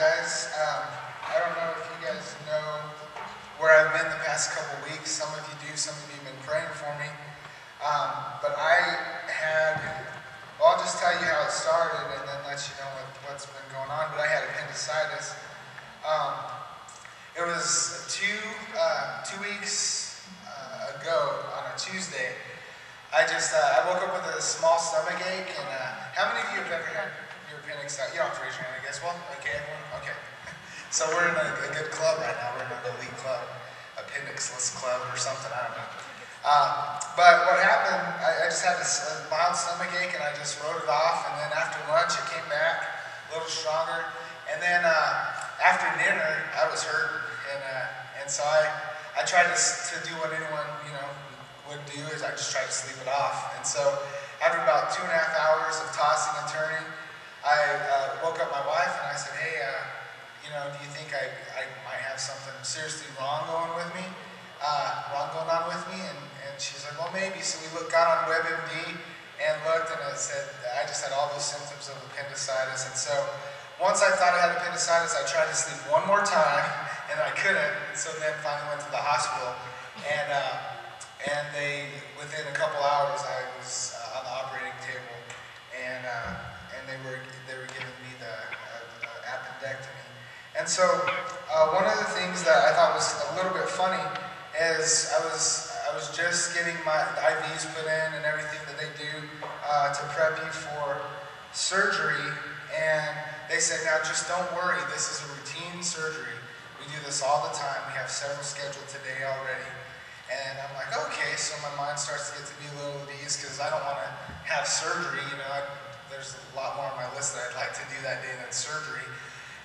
guys. I don't know if you guys know where I've been the past couple weeks. Some of you do, some of you have been praying for me. But I'll just tell you how it started and then let you know what's been going on. But I had appendicitis. It was two weeks ago on a Tuesday. I woke up with a small stomach ache, and how many of you have ever had your appendicitis? You don't have to raise your hand, I guess. Well, okay, everyone? Okay. So we're in a good club right now. We're in an elite club, appendixless club or something, I don't know. But what happened, I just had this mild stomach ache, and I just wrote it off, and then after lunch it came back a little stronger, and then after dinner I was hurting, and so I tried to do what anyone, would do, is I just tried to sleep it off. And so after about 2.5 hours of tossing and turning, I woke up my wife and I said, hey, do you think I might have something seriously wrong going on with me? And she's like, well, maybe. So we got on WebMD and looked, and it said I just had all those symptoms of appendicitis. And so once I thought I had appendicitis, I tried to sleep one more time, and I couldn't. And so then finally went to the hospital, and they, within a couple hours, I was on the operating table, and they were giving me the appendectomy. And so one of the things that I thought was a little bit funny is I was just getting my IVs put in and everything that they do to prep you for surgery, and they said, now just don't worry, this is a routine surgery. We do this all the time. We have several scheduled today already. And I'm like, okay, so my mind starts to get to be a little at ease because I don't want to have surgery. There's a lot more on my list that I'd like to do that day than surgery.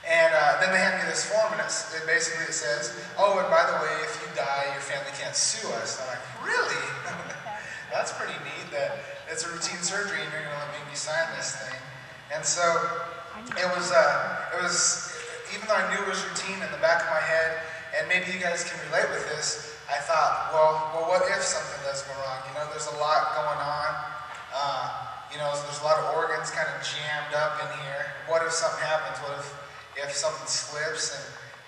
And then they hand me this form, and it says, oh, and by the way, if you die, your family can't sue us. And I'm like, really? That's pretty neat that it's a routine surgery and you're going to make me sign this thing. And so it was, even though I knew it was routine in the back of my head, and maybe you guys can relate with this, I thought, well, what if something does go wrong? There's a lot going on. There's a lot of organs kind of jammed up in here. What if something happens? What if something slips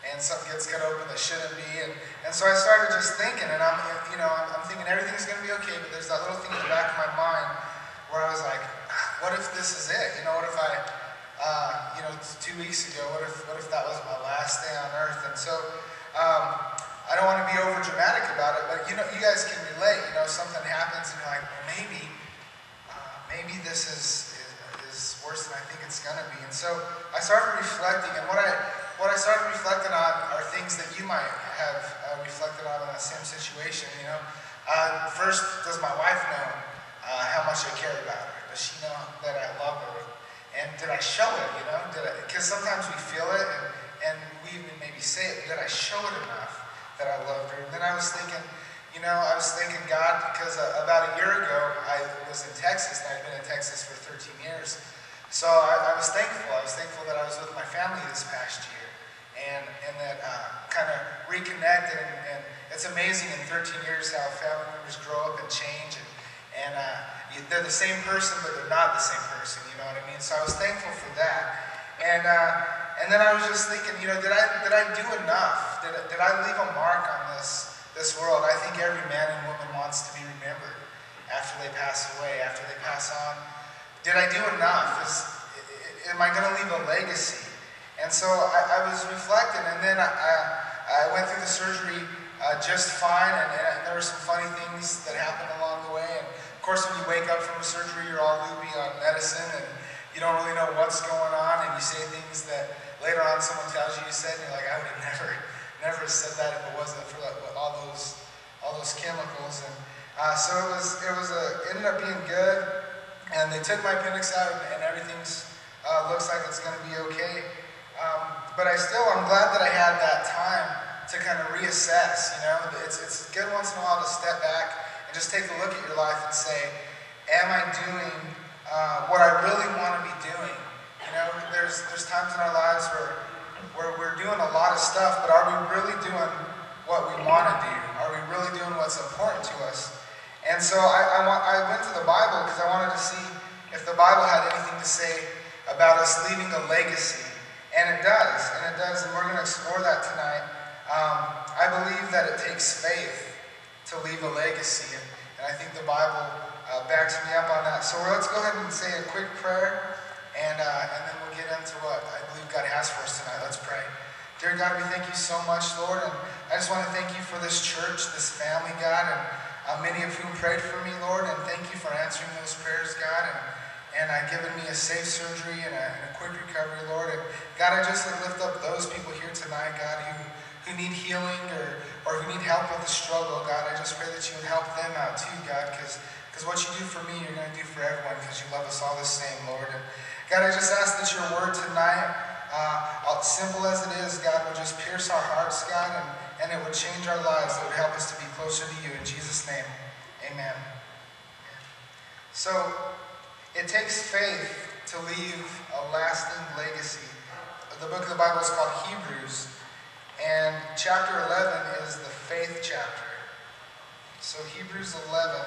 and something gets cut open that shouldn't be? And so I started just thinking, and I'm thinking everything's going to be okay, but there's that little thing in the back of my mind where I was like, what if this is it? What if 2 weeks ago, what if that was my last day on earth? And so, I don't want to be over dramatic about it, but you guys can relate. Something happens and you're like, well, maybe this is worse than I think it's gonna be. And so I started reflecting, and what I started reflecting on are things that you might have reflected on in that same situation. First, does my wife know how much I care about her? Does she know that I love her? And did I show it? Because sometimes we feel it, and we even maybe say it. Did I show it enough that I loved her? And then I was thinking, God, because about a year ago, I was in Texas, and I'd been in Texas for 13 years. So I was thankful. I was thankful that I was with my family this past year, and that kind of reconnected. And it's amazing in 13 years how family members grow up and change, and they're the same person, but they're not the same person. You know what I mean? So I was thankful for that. And then I was just thinking, did I do enough? Did I leave a mark on this world? I think every man and woman wants to be remembered after they pass away, after they pass on. Did I do enough? Am I going to leave a legacy? And so I was reflecting, and then I went through the surgery just fine, and there were some funny things that happened along the way. And of course, when you wake up from a surgery, you're all loopy on medicine, and you don't really know what's going on, and you say things that later on someone tells you said, and you're like, I would have never said that if it wasn't for all those chemicals. And so it ended up being good, and they took my appendix out, and everything's looks like it's going to be okay. But I'm glad that I had that time to kind of reassess. It's good once in a while to step back and just take a look at your life and say, am I doing what I really want to be doing? There's times in our lives where we're doing a lot of stuff, but are we really doing what we want to do? Are we really doing what's important to us? And so I went to the Bible because I wanted to see if the Bible had anything to say about us leaving a legacy. And it does, and we're going to explore that tonight. I believe that it takes faith to leave a legacy, and I think the Bible backs me up on that. So let's go ahead and say a quick prayer, and then we'll get into what I believe God has for us tonight. Let's pray. Dear God, we thank you so much, Lord, and I just want to thank you for this church, this family, God, and many of whom prayed for me, Lord, and thank you for answering those prayers, God, and giving me a safe surgery and a quick recovery, Lord. And God, I just lift up those people here tonight, God, who need healing or who need help with the struggle, God. I just pray that you would help them out too, God, because what you do for me, you're going to do for everyone, because you love us all the same, Lord. And God, I just ask that your word tonight, simple as it is, God, would just pierce our hearts, God, and it would change our lives. It would help us to be closer to you. In Jesus' name, amen. So, it takes faith to leave a lasting legacy. The book of the Bible is called Hebrews, and chapter 11 is the faith chapter. So Hebrews 11,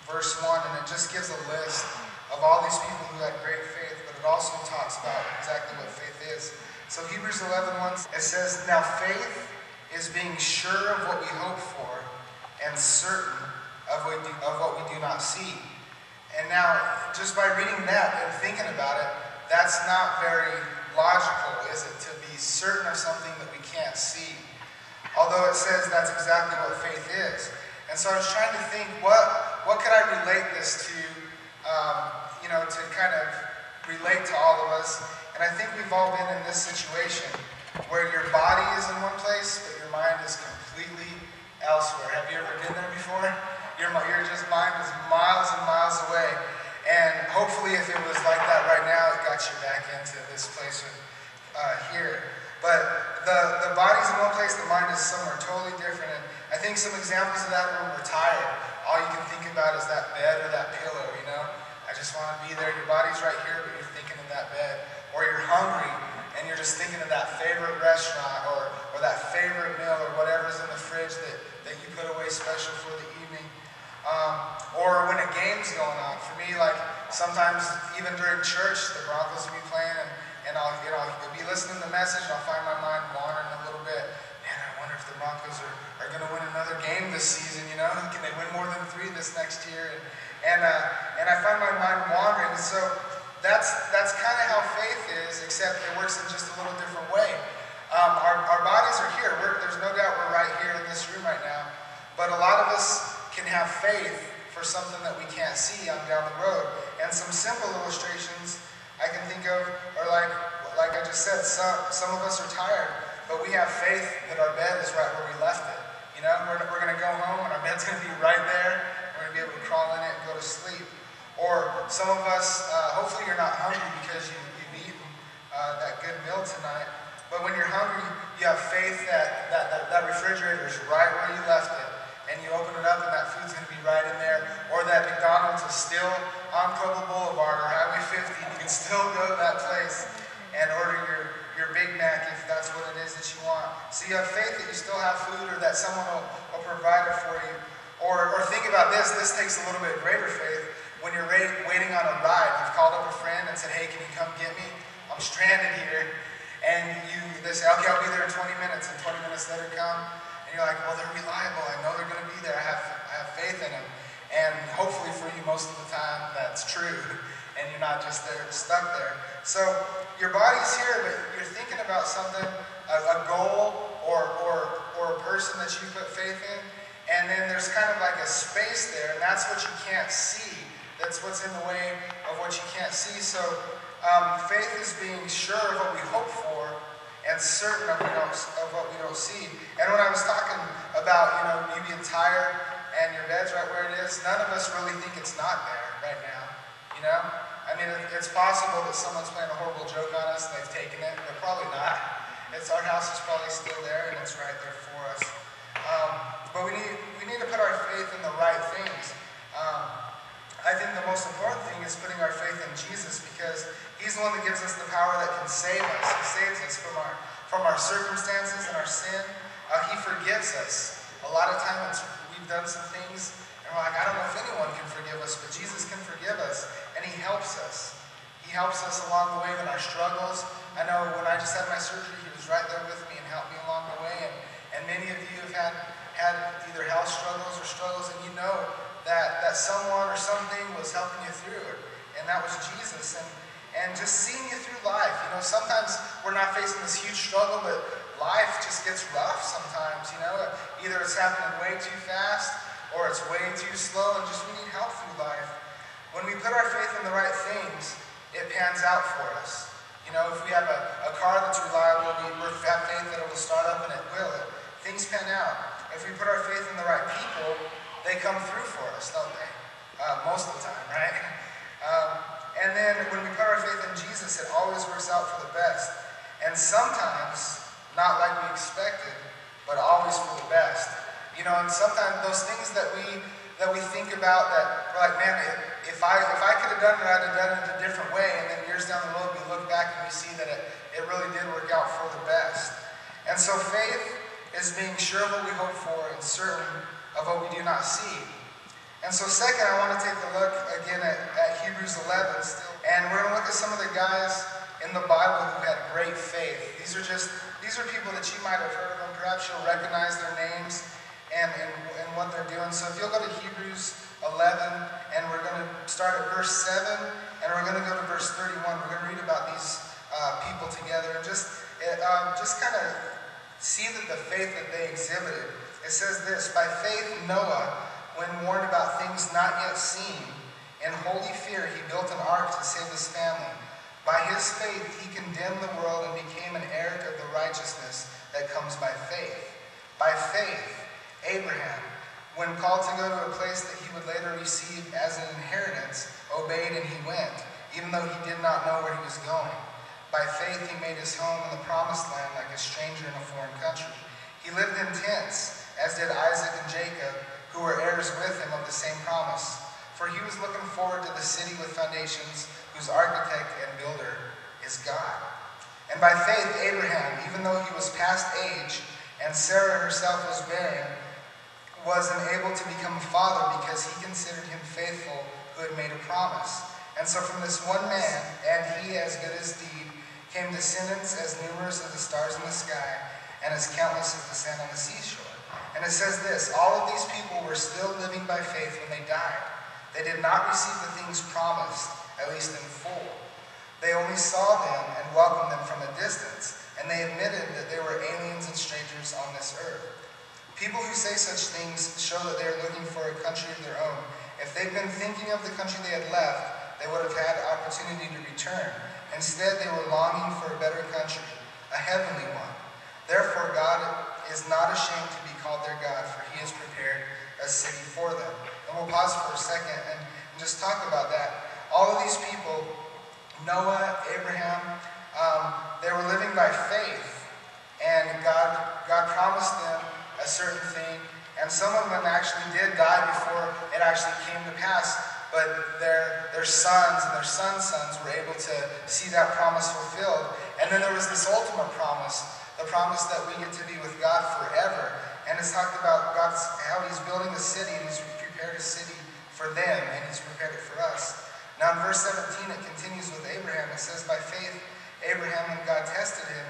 verse 1, and it just gives a list of all these people who had great faith, but it also talks about exactly what faith is. So Hebrews 11:1, it says, "Now faith is being sure of what we hope for and certain of what we do not see." And now, just by reading that and thinking about it, that's not very logical, is it? To be certain of something that we can't see. Although it says that's exactly what faith is. And so I was trying to think, what could I relate this to, to kind of relate to all of us. And I think we've all been in this situation where your body is in one place, but your mind is completely elsewhere. Have you ever been there before? Your mind is miles and miles away. And hopefully if it was like that right now, it got you back into this place here. But the body's in one place, the mind is somewhere totally different. And I think some examples of that when we're tired, all you can think about is that bed or that pillow, I just want to be there. Your body's right here, but you're thinking of that bed. Or you're hungry, and you're just thinking of that favorite restaurant or that favorite meal or whatever's in the fridge that you put away special for the evening. Or when a game's going on. For me, like sometimes even during church, the Broncos will be playing, and I'll be listening to the message, and I'll find my mind wandering a little bit. Man, I wonder if the Broncos are going to win another game this season. Can they win more than 3 this next year? And I find my mind wandering. So that's kind of how faith is, except it works in just a little different way. Our bodies are here. There's no doubt we're right here in this room right now. But a lot of us can have faith for something that we can't see on down the road. And some simple illustrations I can think of are like I just said, some of us are tired, but we have faith that our bed is right where we left it. We're going to go home and our bed's going to be right there. We're going to be able to crawl in it and go to sleep. Or some of us, hopefully you're not hungry because you've eaten that good meal tonight. But when you're hungry, you have faith that refrigerator is right where you left it. And you open it up and that food's going to be right in there. Or that McDonald's is still on Pueblo Boulevard or Highway 50. You can still go to that place and order your Big Mac if that's what it is that you want. So you have faith that you still have food or that someone will provide it for you. Or think about this. This takes a little bit greater faith. When you're waiting on a ride, you've called up a friend and said, "Hey, can you come get me? I'm stranded here." And they say, "Okay, I'll be there in 20 minutes." And 20 minutes later come. And you're like, "Well, they're reliable. I know they're going to be there. I have faith in them." And hopefully for you, most of the time, that's true. And you're not just there, stuck there. So your body's here, but you're thinking about something, a goal or a person that you put faith in. And then there's kind of like a space there, and that's what you can't see. That's what's in the way of what you can't see. So faith is being sure of what we hope for and certain of what we don't see. And when I was talking about, you being tired and your bed's right where it is, none of us really think it's not there right now. I mean, it's possible that someone's playing a horrible joke on us and they've taken it, but probably not. Our house is probably still there and it's right there for us. But we need to put our faith in the right things. I think the most important thing is putting our faith in Jesus, because he's the one that gives us the power that can save us. He saves us from our circumstances and our sin. He forgives us. A lot of times we've done some things and we're like, I don't know if anyone can forgive us, but Jesus can forgive us and he helps us. He helps us along the way in our struggles. I know when I just had my surgery, he was right there with me and helped me along the way. And many of you have had either health struggles or struggles, and you know that someone or something was helping you through it. And that was Jesus. And just seeing you through life. You know, sometimes we're not facing this huge struggle, but life just gets rough sometimes, you know. Either it's happening way too fast or it's way too slow, and just we need help through life. When we put our faith in the right things, it pans out for us. You know, if we have a car that's reliable, we have faith that it will start up, and it will. Things pan out. If we put our faith in the right people, they come through for us, don't they? Most of the time, right? And then when we put our faith in Jesus, it always works out for the best. And sometimes, not like we expected, but always for the best. You know, and sometimes those things that we think about that we're like, man, if I could have done it, I'd have done it a different way. And then years down the road, we look back and we see that it really did work out for the best. And so faith is being sure of what we hope for and certain of what we do not see. And so second, I want to take a look again at Hebrews 11 still. And we're going to look at some of the guys in the Bible who had great faith. These are people that you might have heard of them. Perhaps you'll recognize their names and what they're doing. So if you'll go to Hebrews 11, and we're going to start at verse 7, and we're going to go to verse 31. We're going to read about these people together and just kind of see the faith that they exhibited. It says this: by faith Noah, when warned about things not yet seen, in holy fear he built an ark to save his family. By his faith he condemned the world and became an heir of the righteousness that comes by faith. By faith Abraham, when called to go to a place that he would later receive as an inheritance, obeyed and he went, even though he did not know where he was going. By faith he made his home in the promised land like a stranger in a foreign country. He lived in tents, as did Isaac and Jacob, who were heirs with him of the same promise. For he was looking forward to the city with foundations, whose architect and builder is God. And by faith Abraham, even though he was past age, and Sarah herself was barren, was unable to become a father because he considered him faithful who had made a promise. And so from this one man, and he as good as deed, came descendants as numerous as the stars in the sky, and as countless as the sand on the seashore. And it says this: all of these people were still living by faith when they died. They did not receive the things promised, at least in full. They only saw them and welcomed them from a distance, and they admitted that they were aliens and strangers on this earth. People who say such things show that they are looking for a country of their own. If they'd been thinking of the country they had left, they would have had opportunity to return. Instead, they were longing for a better country, a heavenly one. Therefore, God is not ashamed to be called their God, for he has prepared a city for them. And we'll pause for a second and just talk about that. All of these people, Noah, Abraham, they were living by faith, and God promised them a certain thing, and some of them actually did die before it actually came to pass, but their sons and their sons' sons were able to see that promise fulfilled. And then there was this ultimate promise, the promise that we get to be with God forever. And it's talked about how he's building a city, and he's prepared a city for them, and he's prepared it for us. Now in verse 17 it continues with Abraham. It says, by faith Abraham, when God tested him,